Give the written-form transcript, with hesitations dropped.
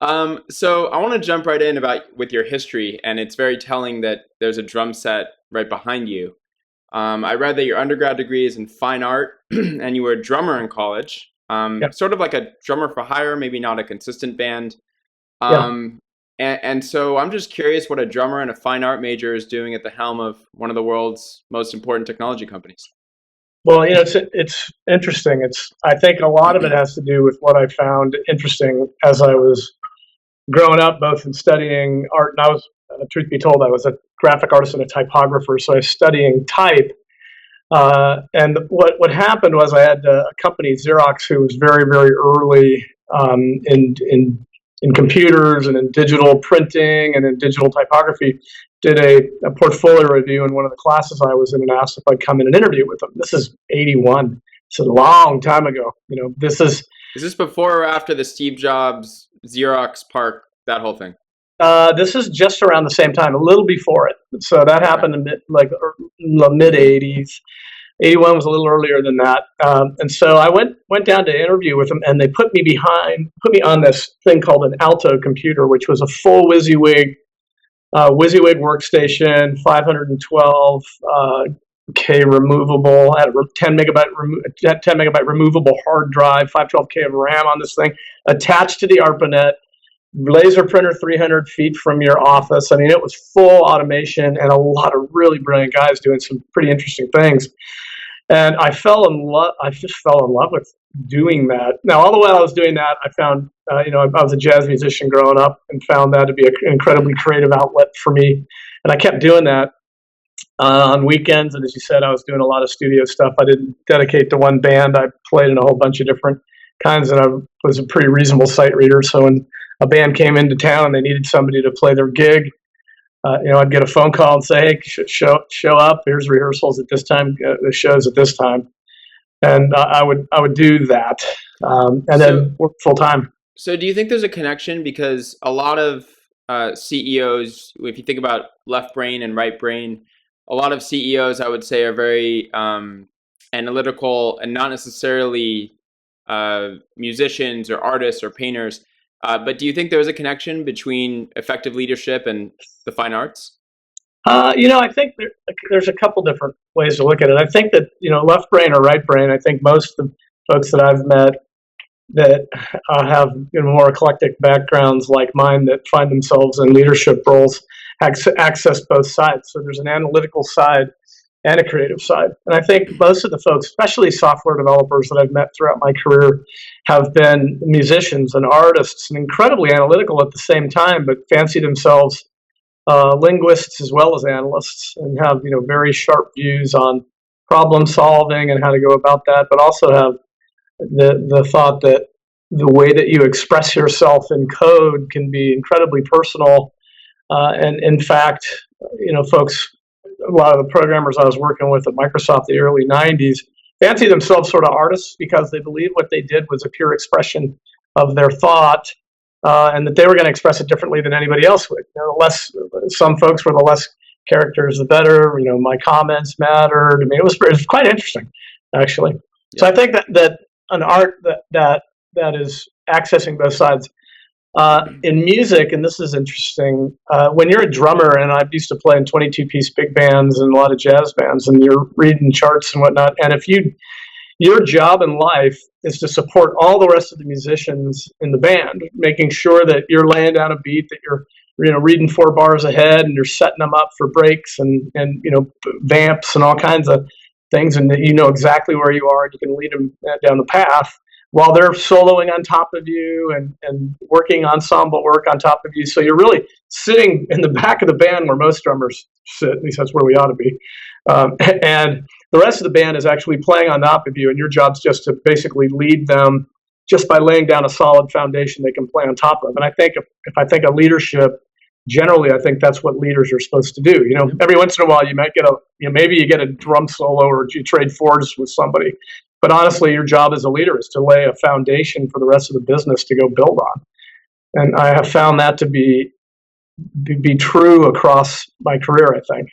So I want to jump right in about with your history, and it's very telling that there's a drum set right behind you. I read that your undergrad degree is in fine art, and you were a drummer in college. Yeah, Sort of like a drummer for hire, maybe not a consistent band. yeah. Um, and so I'm just curious what a drummer and a fine art major is doing at the helm of one of the world's most important technology companies. Well, it's interesting. I think a lot of it has to do with what I found interesting as I was growing up, both in studying art, and I was, truth be told, I was a graphic artist and a typographer, so I was studying type. And what happened was I had a company, Xerox, who was very very early in computers and in digital printing and in digital typography. Did a portfolio review in one of the classes I was in and asked if I'd come in and interview with them. This is 81. It's a long time ago. This is Is this before or after the Steve Jobs Xerox Park, that whole thing? this is just around the same time, a little before it. So that Okay. happened in the mid 80s. 81 was a little earlier than that. And so I went down to interview with them, and they put me on this thing called an Alto computer, which was a full WYSIWYG workstation, 512 K removable, had a 10 megabyte removable hard drive, 512 K of RAM on this thing, attached to the ARPANET, laser printer 300 feet from your office. I mean, it was full automation and a lot of really brilliant guys doing some pretty interesting things. And I fell in love. I just fell in love with doing that. Now, all the while I was doing that, I found, I was a jazz musician growing up and found that to be an incredibly creative outlet for me. And I kept doing that on weekends. And as you said, I was doing a lot of studio stuff. I didn't dedicate to one band. I played in a whole bunch of different kinds, and I was a pretty reasonable sight reader. So when a band came into town and they needed somebody to play their gig, I'd get a phone call and say, "Hey, show up. Here's rehearsals at this time. The shows at this time," and I would do that, and So, then work full time. so do you think there's a connection? Because a lot of CEOs, if you think about left brain and right brain, a lot of CEOs, I would say, are very analytical and not necessarily musicians or artists or painters. But do you think there is a connection between effective leadership and the fine arts? I think there's a couple different ways to look at it. I think that left brain or right brain. I think most of the folks that I've met that have more eclectic backgrounds like mine that find themselves in leadership roles access both sides. So there's an analytical side and a creative side. And I think most of the folks, especially software developers that I've met throughout my career, have been musicians and artists and incredibly analytical at the same time, but fancy themselves linguists as well as analysts, and have very sharp views on problem solving and how to go about that, but also have the thought that the way that you express yourself in code can be incredibly personal. And in fact, folks, a lot of the programmers I was working with at Microsoft in the early 90s fancy themselves sort of artists because they believed what they did was a pure expression of their thought, and that they were going to express it differently than anybody else would. Some folks were the less characters, the better. My comments mattered. I mean, it was quite interesting, actually. So Yeah. I think that an art that is accessing both sides. In music, and this is interesting, when you're a drummer, and I used to play in 22-piece big bands and a lot of jazz bands, and you're reading charts and whatnot, and if your job in life is to support all the rest of the musicians in the band, making sure that you're laying down a beat, that you're reading 4 bars ahead, and you're setting them up for breaks and vamps and all kinds of things, and that you know exactly where you are and you can lead them down the path while they're soloing on top of you and working ensemble work on top of you. So you're really sitting in the back of the band where most drummers sit. At least that's where we ought to be. And the rest of the band is actually playing on top of you, and your job's just to basically lead them just by laying down a solid foundation they can play on top of. And I think if I think of leadership, generally, I think that's what leaders are supposed to do. Every once in a while, you might get maybe you get a drum solo or you trade fours with somebody. But honestly, your job as a leader is to lay a foundation for the rest of the business to go build on. And I have found that to be true across my career, I think.